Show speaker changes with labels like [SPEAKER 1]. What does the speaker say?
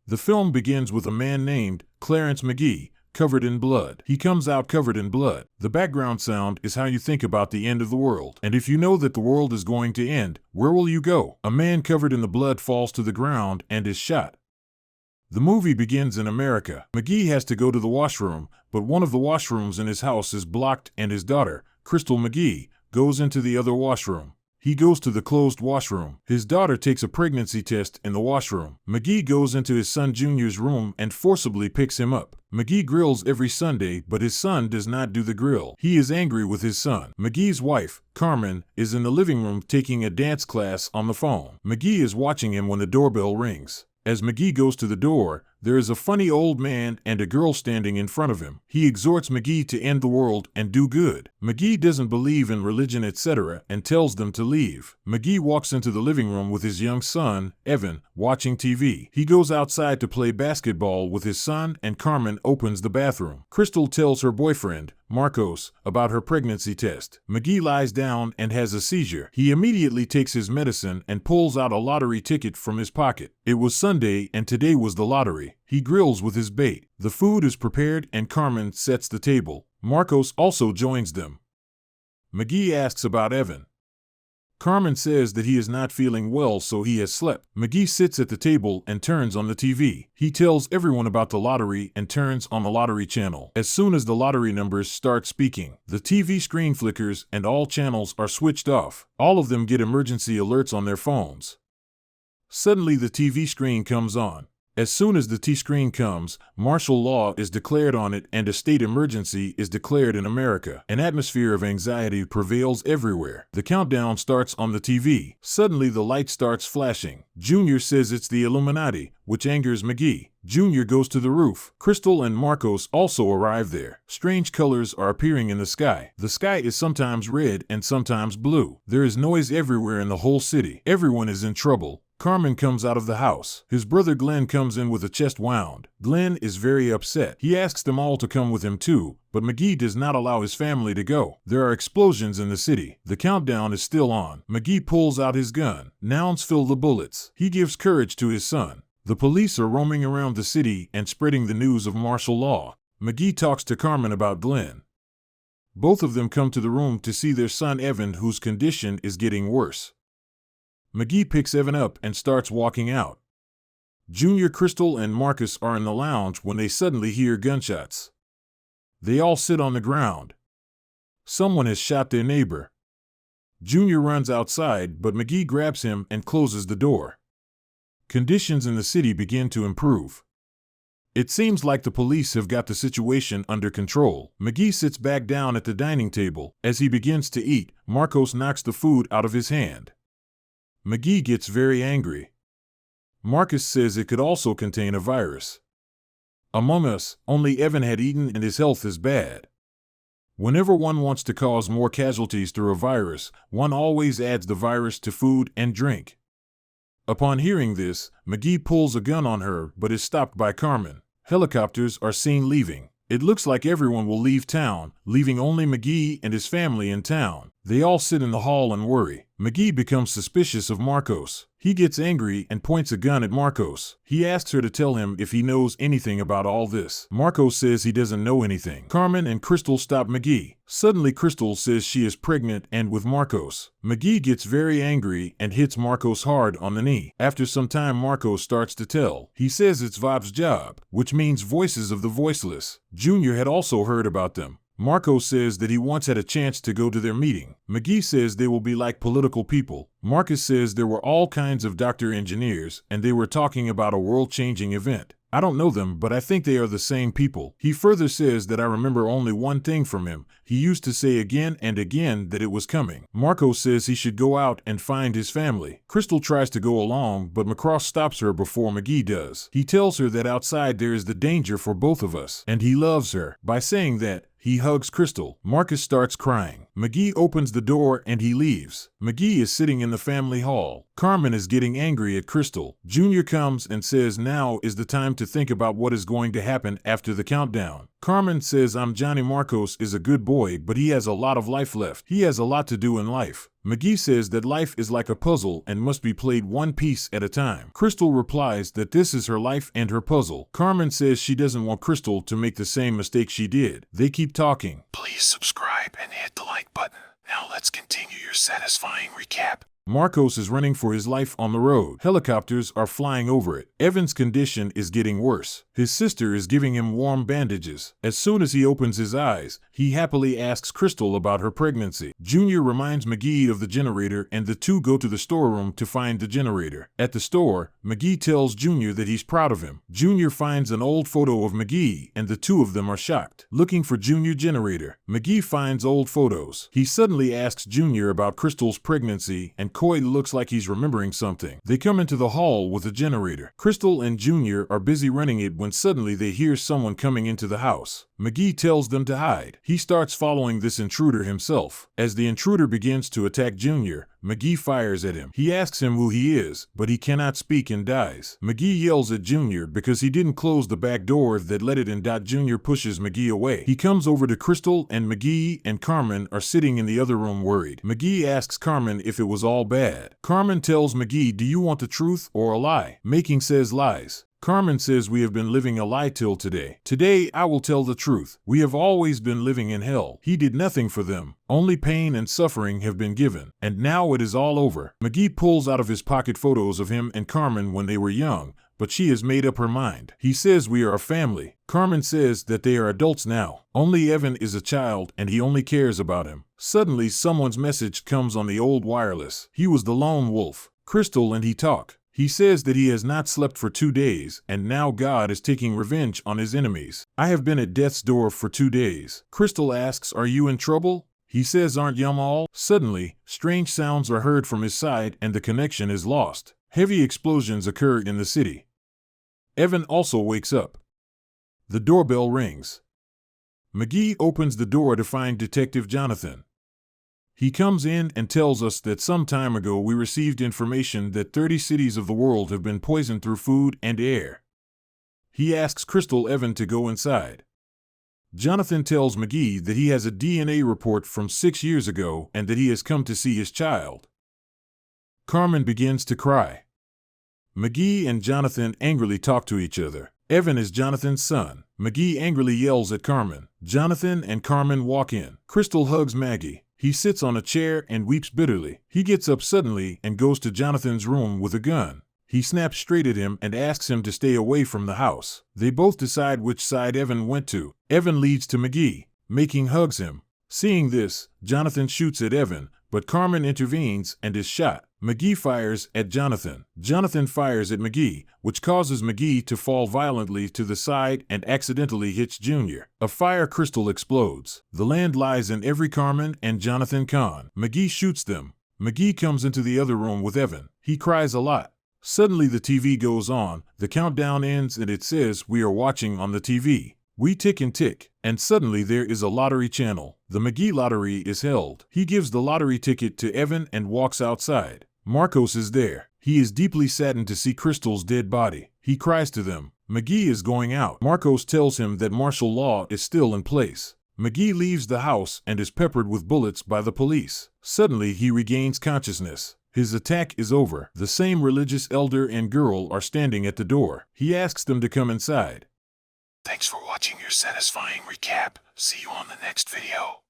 [SPEAKER 1] The film begins with a man named Clarence McGee, covered in blood. He comes out covered in blood. The background sound is how you think about the end of the world. And if you know that the world is going to end, where will you go? A man covered in the blood falls to the ground and is shot. The movie begins in America. McGee has to go to the washroom, but one of the washrooms in his house is blocked and his daughter, Crystal McGee, goes into the other washroom. He goes to the closed washroom. His daughter takes a pregnancy test in the washroom. McGee goes into his son Junior's room and forcibly picks him up. McGee grills every Sunday, but his son does not do the grill. He is angry with his son. McGee's wife, Carmen, is in the living room taking a dance class on the phone. McGee is watching him when the doorbell rings. As McGee goes to the door, there is a funny old man and a girl standing in front of him. He exhorts McGee to end the world and do good. McGee doesn't believe in religion, etc., and tells them to leave. McGee walks into the living room with his young son, Evan, watching TV. He goes outside to play basketball with his son, and Carmen opens the bathroom. Crystal tells her boyfriend, Marcos, about her pregnancy test. McGee lies down and has a seizure. He immediately takes his medicine and pulls out a lottery ticket from his pocket. It was Sunday and today was the lottery. He grills with his bait. The food is prepared and Carmen sets the table. Marcos also joins them. McGee asks about Evan. Carmen says that he is not feeling well, so he has slept. McGee sits at the table and turns on the TV. He tells everyone about the lottery and turns on the lottery channel. As soon as the lottery numbers start speaking, the TV screen flickers and all channels are switched off. All of them get emergency alerts on their phones. Suddenly the TV screen comes on. As soon as the T-screen comes, martial law is declared on it and a state emergency is declared in America. An atmosphere of anxiety prevails everywhere. The countdown starts on the TV. Suddenly the light starts flashing. Junior says it's the Illuminati, which angers McGee. Junior goes to the roof. Crystal and Marcos also arrive there. Strange colors are appearing in the sky. The sky is sometimes red and sometimes blue. There is noise everywhere in the whole city. Everyone is in trouble. Carmen comes out of the house. His brother Glenn comes in with a chest wound. Glenn is very upset. He asks them all to come with him too, but McGee does not allow his family to go. There are explosions in the city. The countdown is still on. McGee pulls out his gun. Nouns fill the bullets. He gives courage to his son. The police are roaming around the city and spreading the news of martial law. McGee talks to Carmen about Glenn. Both of them come to the room to see their son Evan, whose condition is getting worse. McGee picks Evan up and starts walking out. Junior, Crystal, and Marcus are in the lounge when they suddenly hear gunshots. They all sit on the ground. Someone has shot their neighbor. Junior runs outside, but McGee grabs him and closes the door. Conditions in the city begin to improve. It seems like the police have got the situation under control. McGee sits back down at the dining table. As he begins to eat, Marcos knocks the food out of his hand. McGee gets very angry. Marcus says it could also contain a virus. Among us, only Evan had eaten and his health is bad. Whenever one wants to cause more casualties through a virus, one always adds the virus to food and drink. Upon hearing this, McGee pulls a gun on her but is stopped by Carmen. Helicopters are seen leaving. It looks like everyone will leave town, leaving only McGee and his family in town. They all sit in the hall and worry. McGee becomes suspicious of Marcos. He gets angry and points a gun at Marcos. He asks her to tell him if he knows anything about all this. Marcos says he doesn't know anything. Carmen and Crystal stop McGee. Suddenly Crystal says she is pregnant and with Marcos. McGee gets very angry and hits Marcos hard on the knee. After some time Marcos starts to tell. He says it's Vob's job, which means voices of the voiceless. Junior had also heard about them. Marcos says that he once had a chance to go to their meeting. McGee says they will be like political people. Marcus says there were all kinds of doctor engineers and they were talking about a world-changing event. I don't know them, but I think they are the same people. He further says that I remember only one thing from him. He used to say again and again that it was coming. Marcos says he should go out and find his family. Crystal tries to go along, but Macross stops her before McGee does. He tells her that outside there is the danger for both of us, and he loves her. By saying that, he hugs Crystal. Marcus starts crying. McGee opens the door and he leaves. McGee is sitting in the family hall. Carmen is getting angry at Crystal. Junior comes and says now is the time to think about what is going to happen after the countdown. Carmen says Johnny Marcos is a good boy, but he has a lot of life left. He has a lot to do in life. McGee says that life is like a puzzle and must be played one piece at a time. Crystal replies that this is her life and her puzzle. Carmen says she doesn't want Crystal to make the same mistake she did. They keep talking.
[SPEAKER 2] Please subscribe and hit the like button. Now let's continue your satisfying recap.
[SPEAKER 1] Marcos is running for his life on the road. Helicopters are flying over it. Evan's condition is getting worse. His sister is giving him warm bandages. As soon as he opens his eyes, he happily asks Crystal about her pregnancy. Junior reminds McGee of the generator and the two go to the storeroom to find the generator. At the store, McGee tells Junior that he's proud of him. Junior finds an old photo of McGee and the two of them are shocked. Looking for Junior generator, McGee finds old photos. He suddenly asks Junior about Crystal's pregnancy and Coy looks like he's remembering something. They come into the hall with a generator. Crystal and Junior are busy running it when suddenly they hear someone coming into the house. McGee tells them to hide. He starts following this intruder himself. As the intruder begins to attack Junior, McGee fires at him. He asks him who he is, but he cannot speak and dies. McGee yells at Junior because he didn't close the back door that let it in. Junior pushes McGee away. He comes over to Crystal and McGee and Carmen are sitting in the other room worried. McGee asks Carmen if it was all bad. Carmen tells McGee, do you want the truth or a lie? Making says lies. Carmen says we have been living a lie till today. Today I will tell the truth. We have always been living in hell. He did nothing for them. Only pain and suffering have been given. And now it is all over. McGee pulls out of his pocket photos of him and Carmen when they were young, but she has made up her mind. He says we are a family. Carmen says that they are adults now. Only Evan is a child and he only cares about him. Suddenly someone's message comes on the old wireless. He was the lone wolf. Crystal and he talk. He says that he has not slept for 2 days, and now God is taking revenge on his enemies. I have been at death's door for 2 days. Crystal asks, are you in trouble? He says, aren't you all? Suddenly, strange sounds are heard from his side and the connection is lost. Heavy explosions occur in the city. Evan also wakes up. The doorbell rings. McGee opens the door to find Detective Jonathan. He comes in and tells us that some time ago we received information that 30 cities of the world have been poisoned through food and air. He asks Crystal Evan to go inside. Jonathan tells McGee that he has a DNA report from 6 years ago and that he has come to see his child. Carmen begins to cry. McGee and Jonathan angrily talk to each other. Evan is Jonathan's son. McGee angrily yells at Carmen. Jonathan and Carmen walk in. Crystal hugs Maggie. He sits on a chair and weeps bitterly. He gets up suddenly and goes to Jonathan's room with a gun. He snaps straight at him and asks him to stay away from the house. They both decide which side Evan went to. Evan leads to McGee. Making hugs him. Seeing this, Jonathan shoots at Evan, but Carmen intervenes and is shot. McGee fires at Jonathan. Jonathan fires at McGee, which causes McGee to fall violently to the side and accidentally hits Junior. A fire crystal explodes. The land lies in every Carmen and Jonathan con. McGee shoots them. McGee comes into the other room with Evan. He cries a lot. Suddenly the TV goes on, the countdown ends and it says we are watching on the TV. We tick and tick, and suddenly there is a lottery channel. The McGee lottery is held. He gives the lottery ticket to Evan and walks outside. Marcos is there. He is deeply saddened to see Crystal's dead body. He cries to them. McGee is going out. Marcos tells him that martial law is still in place. McGee leaves the house and is peppered with bullets by the police. Suddenly he regains consciousness. His attack is over. The same religious elder and girl are standing at the door. He asks them to come inside.
[SPEAKER 2] Thanks for watching your satisfying recap. See you on the next video.